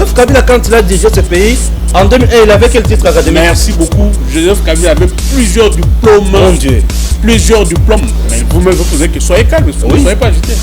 Joseph Kabila, quand il a dirigé ce pays, en 2001, il avait quel titre académique? Merci beaucoup. Joseph Kabila avait plusieurs diplômes. Mon Dieu. Plusieurs diplômes. Mais vous-même, vous posez que soyez calme, vous ne soyez pas agité.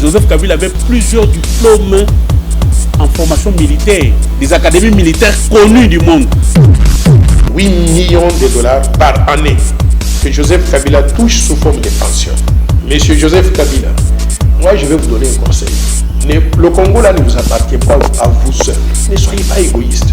Joseph Kabila avait plusieurs diplômes en formation militaire, des académies militaires connues du monde. 8 millions de dollars par année que Joseph Kabila touche sous forme de pension. Monsieur Joseph Kabila, moi je vais vous donner un conseil. Le Congo là ne vous appartient pas à vous seul. Ne soyez pas égoïste.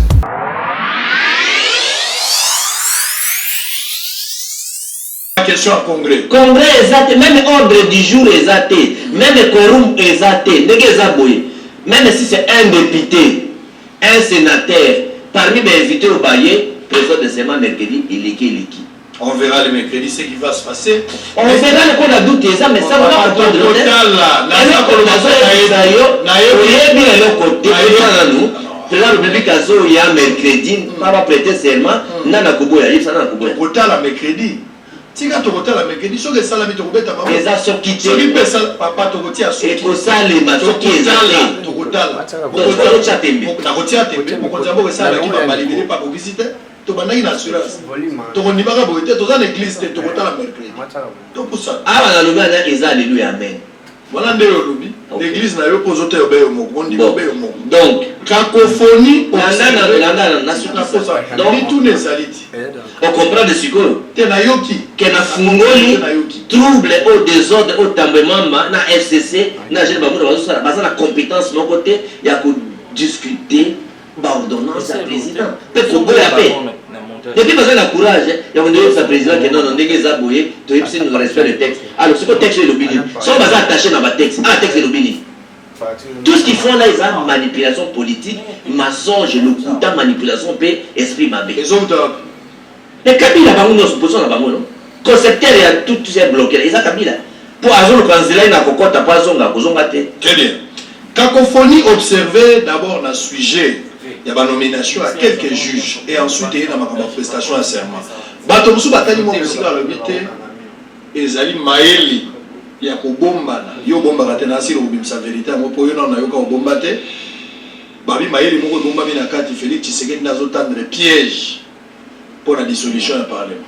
Question à Congrès. Congrès exact, même ordre du jour exact, même quorum exact, même si c'est un député, un sénateur, parmi les invités au baillet, président de semaine mercredi, il est qui? On verra le mercredi ce qui va se passer. On verra le coup de doute, ça, mais ça va pas de mercredi, pas prêter serment, nana kuboya, il s'en a kuboya. Kotala mercredi. Tika tokotala mercredi, so que ça la mitokobeta maman. Les a sorti. So qui pesa papa tokoti a sorti. Et pour ça les matoki ezali. Tokotala. Tokotala chatembe. Na kotia tembe, mo konza bo ça la ki ba libéré pas pour visiter. To banaki na assurance. To ko nibaka bo te to za l'église te tokotala mercredi. To pour ça. Ah na loba na eza alléluia amen. Voilà ndé lobi. L'église na yo pozo te obeyo mo, on dit obeyo mo. Donc cacophonie donc tout les aliti. On comprend de ce que Tenayoki na fungoli trouble au désordre au tambement na FCC na jeune bamuda bazo na compétence mon côté il y a que discuter ba ordonnance à président peut koboya paix. Depuis besoin de courage, il y a un de sa président qui non non ndenge za boye to ipsi nous respect le texte. Alors ce que texte est l'obéi. Sont basés attachés dans ma texte. Ah texte est l'obéi. Tout ce qu'ils font là, ils ont manipulation politique, mensonge, le coup de manipulation, paix, esprit mabé. Les autres. Mais Kabila, nous sommes opposition à Bango, non? Concepteur, il y a tout ces bloqués. Ils ont Kabila. Pour avoir le candidat, il y a un cocotte à pas zonga, très bien. Cacophonie observée d'abord dans le sujet. Il y a une nomination à quelques juges et ensuite il y a une prestation à serment. Batomsou Batali Momusika le bité, Ezali Maeli. Il y a Kobomba, yo bomba katenasi le bimsa vérité, mo po yo na yo ka bomba te. Babi Maeli moko bomba mina kati Félix Tshisekedi nazo tendre piège pour la dissolution du parlement.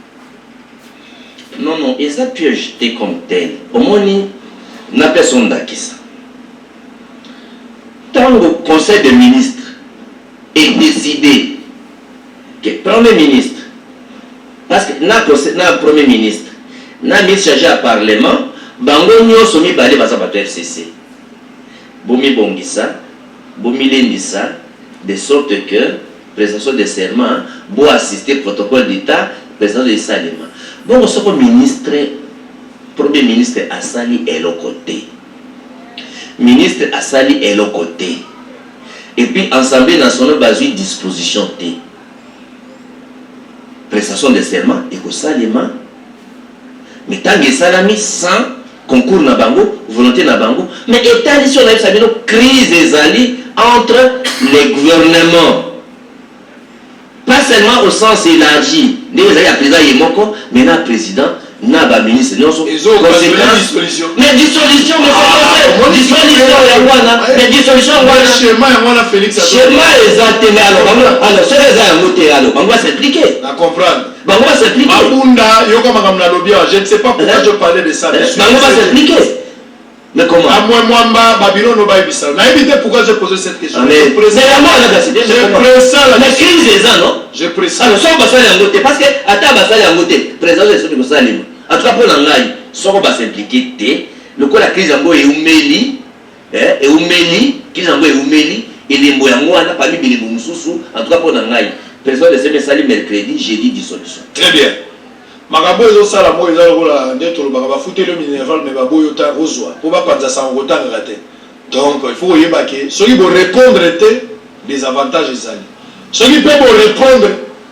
Non non, et ça piège t'es comme tel. Au moins na personne d'acquis. Tant le conseil des ministres est décidé que premier ministre parce que na premier ministre, na ministre chargé à parlement bango nyonso mibale baza bato FCC bomi bongisa bomi lendisa de sorte que prestation de serment bo assister protocole d'état prestation de salima bon soko ministre premier ministre asali elokote ministre asali elokote et puis assemblée nationale bazui disposition T prestation de serment et ko salima mais tant que salami sans concours na bango, volonté na bango, mais état ici on a eu une crise des alliés entre les gouvernements. Pas seulement au sens élargi, les président Yemoko, mais na président, na ba ministre, non conséquences. Mais dissolution, mais mais dissolution, schéma et Félix. Schéma exactement. Alors, c'est les alors, on va s'impliquer. À comprendre. On va s'impliquer. Je ne sais pas pourquoi je parlais de ça. On va s'impliquer. Mais comment? À moi, Babylone, on va éviter ça. Pourquoi j'ai posé cette question? Mais crise des ans, non? Je précise. Alors, soit on va s'impliquer en côté, parce que, attends, on va s'impliquer en côté. Président de ce que vous allez. En tout cas, pour l'anglais, soit on va s'impliquer, le coup la crise en est oumeli, et oumeli, crise en est oumeli, et les moyens, parmi les moussousous, en tout cas pour l'anglais. Président de ce message mercredi, jeudi dissolution. Très bien. Magabo ezo sala mo eza lokola ndeto lobaka bafuté le minéral mais baboyo ta ozwa po bapanza sa ngotanga raté. Donc il faut yeba ke soki bo répondre des avantages ezali. Soki peut bo répondre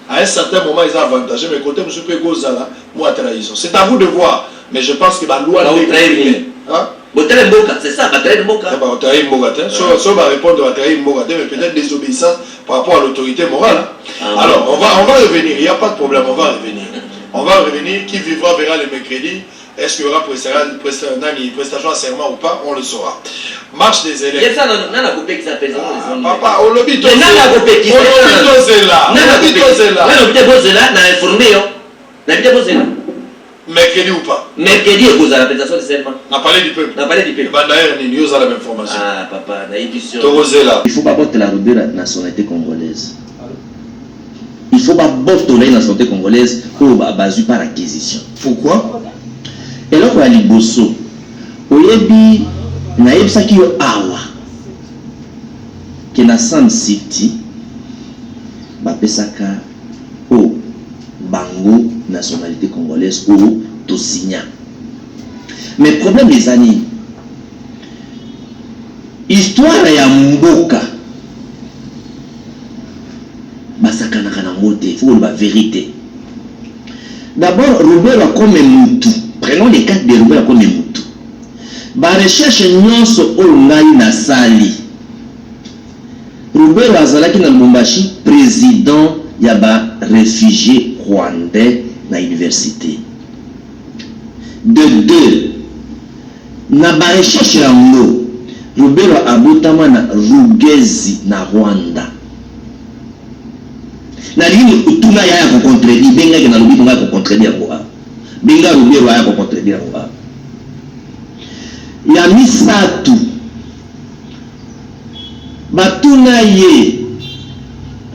à un certain moment ils ont avantagé mais côté monsieur peut gozala moi trahison. C'est à vous de voir mais je pense que la loi est trahir. Hein? Botere mboka, c'est ça, trahir mboka. C'est pas trahir mboka. So va répondre à trahir mboka mais peut-être désobéissance par rapport à l'autorité morale. Alors on va revenir, il n'y a pas de problème, on va revenir. On va revenir, qui vivra verra le mercredi. Est-ce qu'il y aura prestation à serment ou pas? On le saura. Marche des élèves. Papa, on lobby tous mercredi ou pas? Mercredi, vous avez la prestation de serment. On a parlé du peuple. On a parlé du peuple. D'ailleurs, nous avons la même information. Ah, papa, il ne faut pas porter la rubelle à la nationalité congolaise. Il faut pas porter la nationalité congolaise pour baser par acquisition. Pourquoi? Et là, on a liboso. Oyebi, na yebisa ki yo awa. Ke na Sun City, bapesaka o bango nationalité congolaise ou to signa. Mais problème les amis, histoire ya mboka basakana kana mote, il faut la vérité. D'abord, Robert comme Moutou. Prenons les cas de Robert comme Moutou. Ba recherche nyonso o ngai na sali. Robert azalaki na Lubumbashi président ya ba réfugié rwandais na université. De deux, na ba recherche yango Robert abotama na Rugezi na Rwanda. Na lini utuna ya ko contredire benga ke na lobi nga ko contredire ko a. Benga Robert ya ko contredire ko a. Ya misatu batuna ye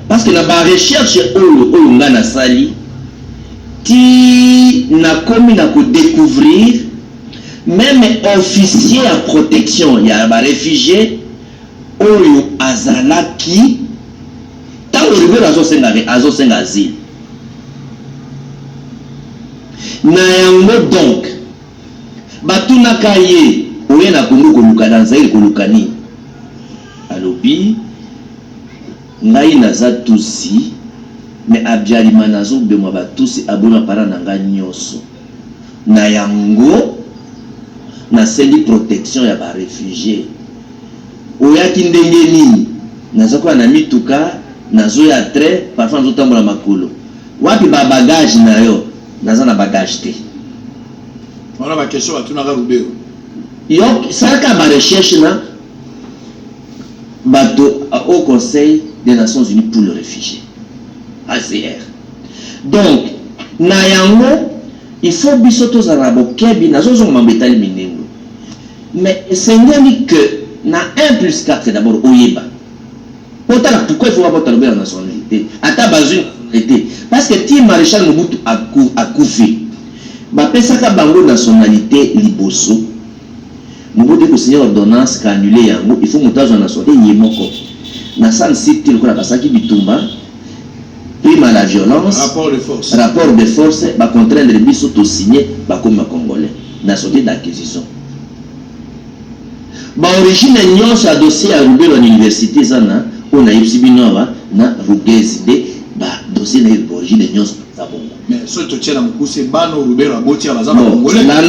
parce que na ba recherche oyo nga na sali ti na komi na ko découvrir même officier à protection ya ba réfugié oyo azalaki tango Robert azosenga asile na yango donc batunaka ye oye na kongo koluka na Zaire koluka nini alobi ngai naza tusi mais abialima nazobengwa batusi abona para na ngai nyonso na yango nasengi protection ya ba réfugié oyaki ndenge nini nazakola na mituka nazoya très parfois nazotambola makolo wapi ba bagage na yo naza na bagage te. On a ma question à tout le monde. Yo salaka ba recherche na bato au Conseil des Nations Unies pour le réfugié ACR. Donc na yango il faut bisoto za rabo kebi nazozo mambetali minengo. Mais c'est que na 1+4 d'abord oyeba. Pourquoi il faut pas porter la nationalité? Ata bazu nationalité. Parce que ti maréchal Mobutu a couffé. Ba pesaka bango nationalité liboso. Mobutu ko signer ordonnance ka annuler yango, il faut monter en nationalité yemoko. Na Sun City ko na basaki bitumba. Prime à la violence. Rapport de force ba contraindre biso to signer ba comme congolais. Nationalité d'acquisition. Ba origine nyonso a dossier à Rubero à l'université zana. On a eu na Rugezi de ba dossier na origine nyonso za bongo. Mais ce to tient na mukuse bano Rubero aboti ya bazama congolais. Na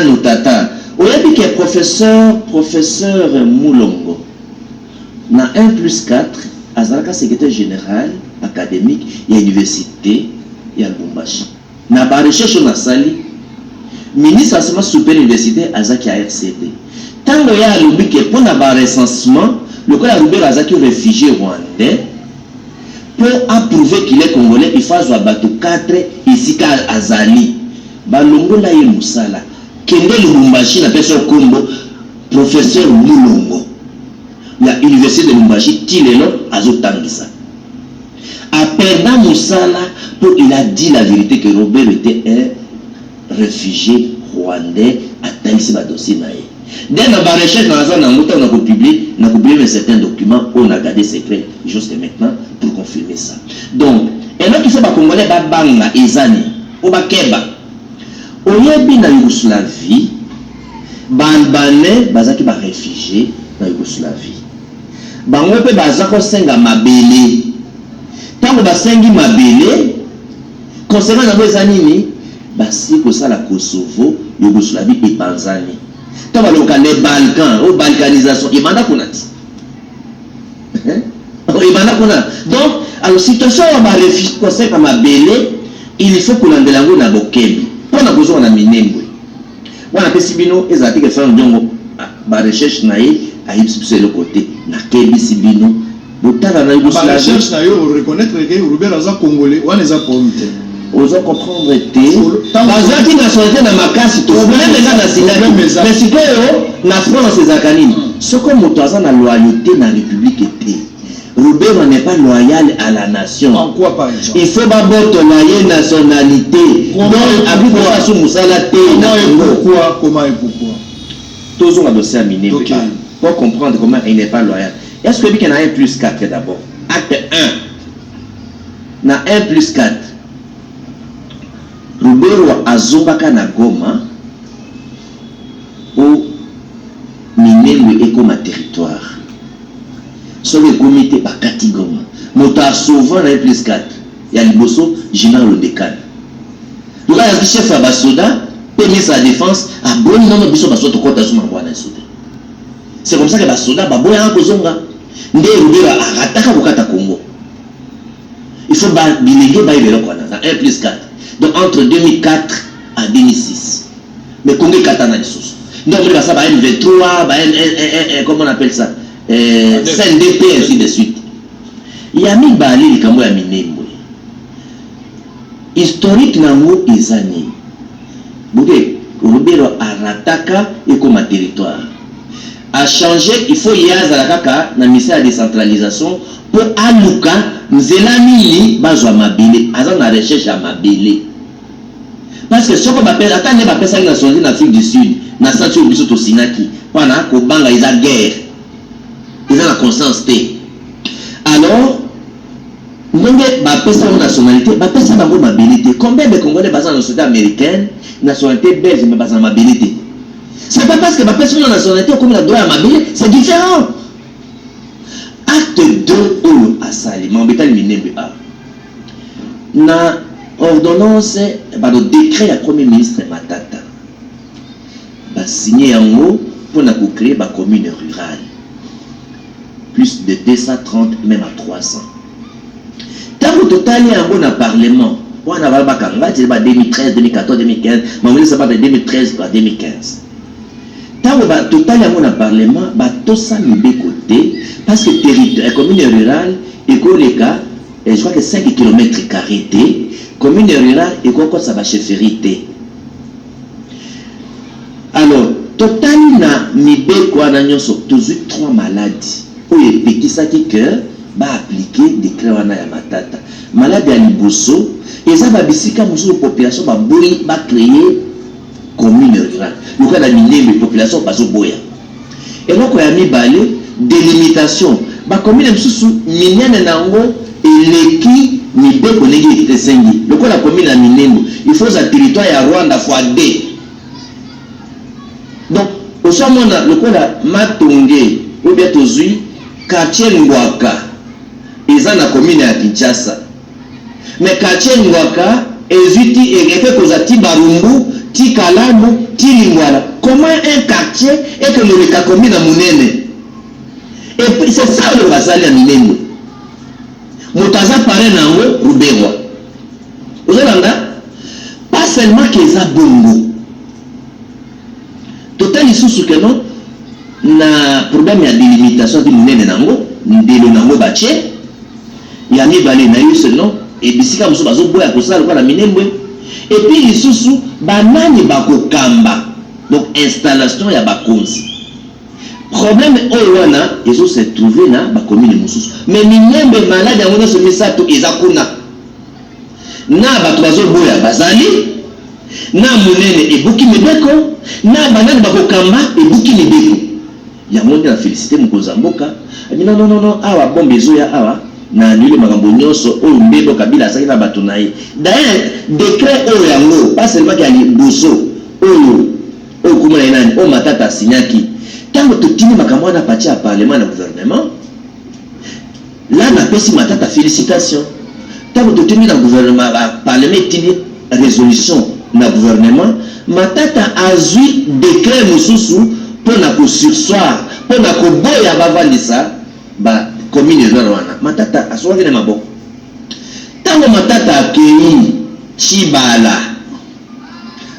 no tata. Oyebi ke professeur Moulongo na 1+4 azalaka secrétaire général académique ya université ya Lubumbashi. Na ba recherche na sali ministre enseignement supérieur université azaki à RCD. Tango ya lobi ke pona ba recensement le cas Robert Azaki réfugié rwandais pour approuver qu'il est congolais il faut avoir 4 ici à Azali balongo la ye musala kende Lubumbashi na pesa kombo professeur Moulongo la université de Lubumbashi tilelo azotangisa a perdant musala pour il a dit la vérité que Robert était un réfugié rwandais atangisi ba dossier na ye. Dès la recherche dans la zone on a publié certains documents, on a gardé secret jusqu'à maintenant pour confirmer ça. Donc, et là qu'il faut pas congolais banga ezani, ou ba keba. Oyebi na Yougoslavie, banbane bazaki ba réfugié na Yougoslavie. Bango pe bazako senga mabele. Tango basengi mabele, concernant na ezani ni basi ko sala Kosovo, Yougoslavie et Tanzanie. Quand on a les Balkans, la balkanisation, il y a donc, alors, situation où on a réfugié comme ma belle, il faut qu'on ait de la bokebi. On a besoin de minembo. wana pesi bino ezalaki ke faire ndongo ba recherche na ye ayibisi le côté na kebisi bino botala na ba recherche na yo reconnaître que Robert aza congolais wana eza problème te ozo comprendre te bazaki nationalité na makasi to problème eza na sinaki mais sikoyo na France ezalaka nini soko moto aza na loyauté na république te Robert n'est pas loyal à la nation. En quoi par exemple? Il faut d'abord loyer nationalité. Donc, avec quoi sous Moussala T. Comment et pourquoi? Tous ont adossé à miner. Okay. Pour comprendre comment il n'est pas loyal. Est-ce qu'il y a un plus 4 d'abord? Acte 1. Na 1 plus 4. Robert Azobaka na Goma pour miner le écoma territoire. Sur le comité bakati Goma mota souvent na plus 4 ya liboso général le décan là le chef ya basoda ministre de la défense a bon non biso basoda kota suma ngwana soda c'est comme ça que basoda baboya kozonga nde rubera arataka kokata Congo il faut ba bilingue ba ibelo kona na 1 plus 4 donc entre 2004 à 2006 mais Congo katana lisusu donc on va ça ba M23 ba comment on appelle ça CNDP ainsi de suite. Il y a mis Bali les Kambo ya Minembo. Historique nango ezani. Bouge Robero arataka et comme territoire. A changer, il faut y aller à la kaka na ministère de décentralisation pour aluka nzela mini bazwa mabele, aza na recherche à mabele. Parce que ce qu'on appelle attendez ba pesa na nationalité d'Afrique du Sud, na centre biso to Sinaki, pana ko banga isa guerre. Ils ont la conscience T. Alors, nous avons une nationalité, nous avons une mobilité. Combien de Congolais basés dans la société américaine, nationalité belge, mais basés dans la mobilité? C'est pas parce que nous avons une nationalité comme la droit à la mobilité, c'est différent. Acte 2, à Sali, Mambétal Minembe A. Na ordonnance, le décret du Premier ministre Matata, signé en haut pour créer la commune rurale. Plus de 230, même à 300. Tant au total, il y a un bon parlement. On a 2013, 2014, 2015, mais ça va de 2013 à 2015. Tant au total, il y a un bon parlement, tout ça nous côté parce que la commune rurale, je crois que 5 km carrés, commune rurale, et quoi ça va chefferité. Alors, total, il y a 3 maladies. Et petit ça qui cœur va appliquer des créanes à matata malade à liboso et ça va bisika muso population va boy va créer commune rurale le cas d'aminer les populations pas au boya et donc il y a mis balé délimitation ba commune muso mignane nango et l'équipe ni be collègue était sengi le cas la commune à Minembo il faut un territoire à Rwanda fois 2 donc au sommet le cas la Matongé ou bien tozui quartier Ngwaka eza na commune ya Kinshasa mais quartier Ngwaka eziti egeke kozati Barumbu ti Kalamu ti Lingwala comment un quartier est que le commune à Munene et c'est ça le basali à Minembo motaza paré nango Ruberwa ozalanda pas seulement qu'ils a bongo total isusu que non na problème ya délimitation de munene nango ndelo nango bache ya mibale na yo selon et bisika muso bazo boya ko sala kwa na Minembwe et puis lisusu banani bakokamba donc installation ya bakonzi problème oyo wana ils ont se trouvé na ba commune mususu mais Minembwe malade yango se misato ezakuna na bato bazo boya bazali na munene ebuki mibeko na banani bakokamba ebuki mibeko ya monde na félicité Mkozamboka non awa bombe zoya awa na nule makambo nyonso oyo mbebo kabila asaki na bato na ye d'ailleurs décret oyo yango pas seulement qu'il y a les boso oyo kuma na nani o matata signaki tango totini makambo na parti ya parlement na gouvernement là na pesi matata félicitations tango totini na gouvernement parlement tini résolution na gouvernement matata azui décret mususu pour na ko sursoir pour na ko boya bavandisa ba commune rurale matata aswaki na maboko tango matata akei Chibala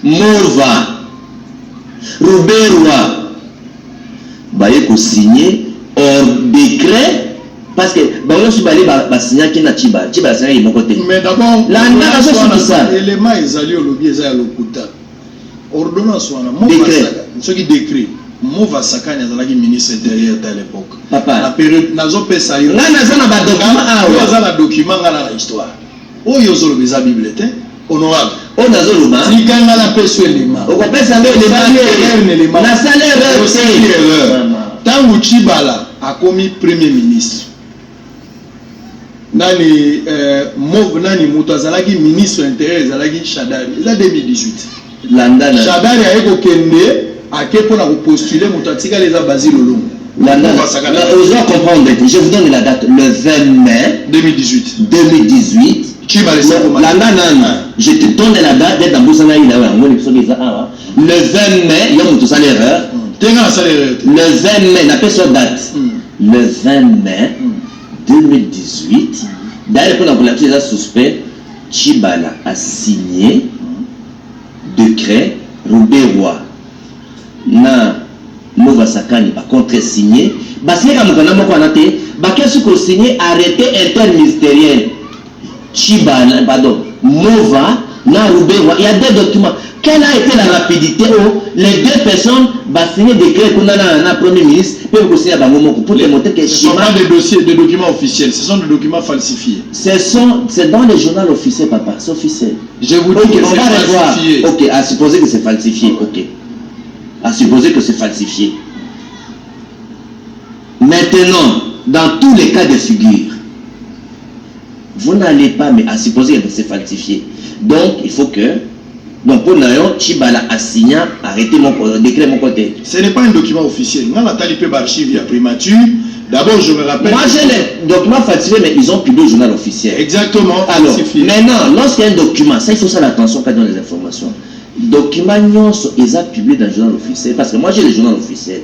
Mova Roberwa baye ko signer hors décret parce que bayo su balé ba signer ki na Chiba signer mon côté. Mais d'abord la nana so ça élément ezali olobi eza lokuta. Ordonnance wana mo décret ce qui décret Mova Sakani azalaki ministre intérieur à l'époque. Papa la période nazo pesa yo. Nga naza na ba document awa. Naza na document ngana na histoire. Oyo zolo beza bibliothèque honorable. O nazo luma. Tikanga na peso elema. O ko pesa mbele elema. Na salaire erreur. Tangu Chibala a commis premier ministre. Nani Mov nani muto azalaki ministre intérieur azalaki Shadari. Eza 2018. Landana. Shadari a eko kende à quel point on a postulé Moutatika les a basé le long. Vous dois comprendre, je vous donne la date, le 20 mai 2018. Je te donne la date d'être dans Boussana. Le 20 mai, il y a mon salaire. Le 20 mai, n'a pas cette date. Le 20 mai 2018, d'ailleurs, pour la police suspect, Chibala a signé décret Roberwa. Na Mova Sakani ba contre-signé signé comme mokana moko anate ba qu'est-ce que signé arrêté interministériel Chibala pardon Mova na Roberwa. Il y a des documents. Quelle a été la rapidité où les deux personnes ba signé décret qu'on a na premier ministre peuvent signer ba momo pour démontrer que ce sont pas des dossiers des documents officiels, ce sont des documents falsifiés. C'est dans les journaux officiels papa, c'est officiel. Je vous dis que c'est falsifié. OK, à supposer que c'est falsifié. OK. À supposer que c'est falsifié. Maintenant, dans tous les cas de figure, vous n'allez pas, mais à supposer que c'est falsifié. Donc, il faut que, donc pour Nayon, Chibala a signé, arrêtez mon décret mon côté. Ce n'est pas un document officiel. Moi, la talipé archive, il y a primature. D'abord, je me rappelle. Moi, j'ai les documents falsifiés, mais ils ont publié au journal officiel. Exactement. Alors, maintenant, lorsqu'il y a un document, ça, il faut faire attention quand il y a des informations. Documents ils ont publié dans le journal officiel parce que moi j'ai le journal officiel.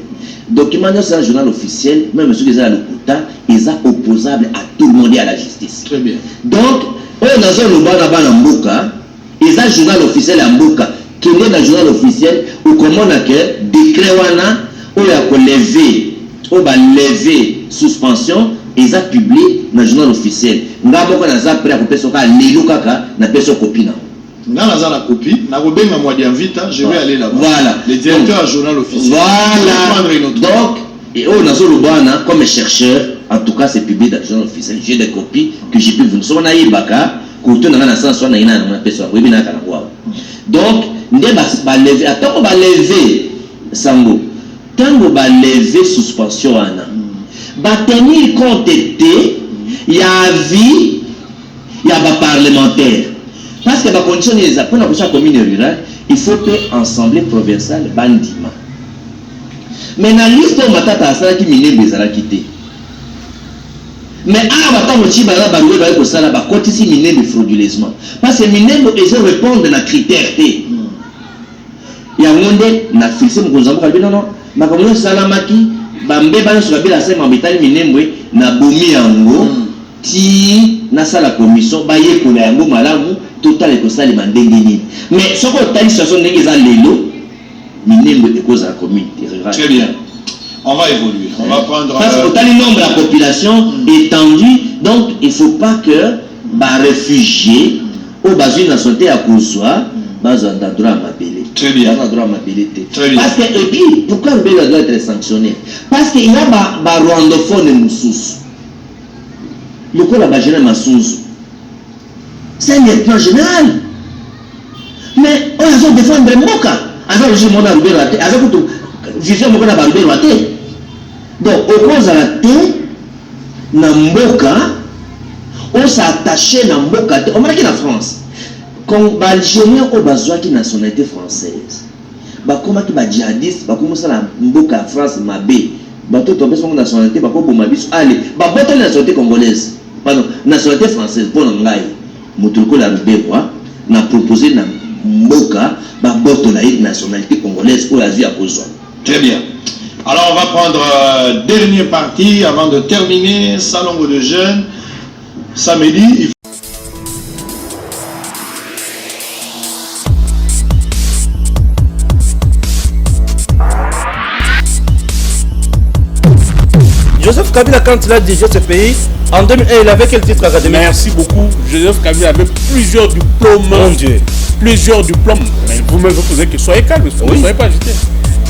Documents dans le journal officiel, même ceux qui sont à l'Okuta, ils sont opposables à tout le monde et à la justice. Très bien. Donc, dans le Mboka, ils ont le journal officiel à Mboka, qui est dans le journal officiel, ou comment on a que décret wana, où il y a levé suspension, ils ont publié dans le journal officiel. Nous avons prêt à couper ce cas, les kaka, n'a pas de copie. Dans la copie, je vais aller là-bas. Voilà. Le directeur du journal officiel. Voilà. Donc, et comme chercheur, en tout cas, c'est publié dans le journal officiel. J'ai des copies que j'ai pu vous dire. Donc, attends qu'on va lever Sango. Tant qu'on va lever suspension, va tenir compte il y a vie, il y a parlementaire. Parce que la condition pour la commune rurale, il faut que l'Assemblée provinciale bandima. Mais dans la liste de matata asala qui mine bezala quitté. Mais à la bataille aussi bala balou bala ko sala ba kotisi mine frauduleusement. Parce que mine ils répondent à critère T. Il y a monde na fixé mon kozambo kalbi non. Ma commune salamaki bambe bana sur la sema betali mine na bomi yango ti na sala commission ba yekola yango malamu total et ça les mandengini. Mais ce qu'on t'a dit sur son négé lelo minembo de cause à la communauté rurale. Très bien. On va évoluer. On va prendre. Parce que total le nombre de la population étendue, donc il ne faut pas que les réfugiés au bas d'une nationalité à Kouzwa, bas un droit à m'appeler. Très bien. Très bien. Parce que et puis pourquoi le Béla doit être sanctionné? Parce qu'il y a des rwandophones et moussous. Le coup là-bas général Massous. C'est un plan général. Mais on a défendre Mboka. Alors je m'en ai ouvert la tête. Alors je suis Mboka n'a ouvert la tête. Donc au cause de la tête, na Mboka, on s'est attaché na Mboka. On m'a dit la France. Quand l'Algérien a besoin de nationalité française, bah comment qui va djihadiste, bah comment ça la Mboka France m'a bé, bah tout tomber sur nationalité, bah comment m'a allez, bah botte la nationalité congolaise, pardon, nationalité française pour l'anglais. Moutouko la Bébois n'a proposé na Mboka ba boto la nationalité congolaise ou Asie à Kouzwa. Très bien. Alors on va prendre dernière partie avant de terminer salon de jeunes samedi. Joseph Kabila, quand il a dirigé ce pays, en 2001, il avait quel titre académique? Merci beaucoup. Joseph Kabila avait plusieurs diplômes. Mon Dieu. Plusieurs diplômes. Mais vous-même, vous posez que soyez calme, ne soyez pas agité.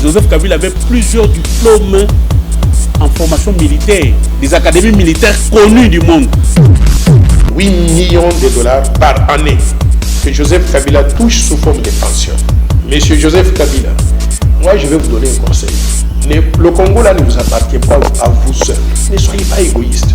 Joseph Kabila avait plusieurs diplômes en formation militaire, des académies militaires connues du monde. 8 millions de dollars par année que Joseph Kabila touche sous forme de pension. Monsieur Joseph Kabila, moi je vais vous donner un conseil. Le Congo là ne vous appartient pas à vous seul. Ne soyez pas égoïste.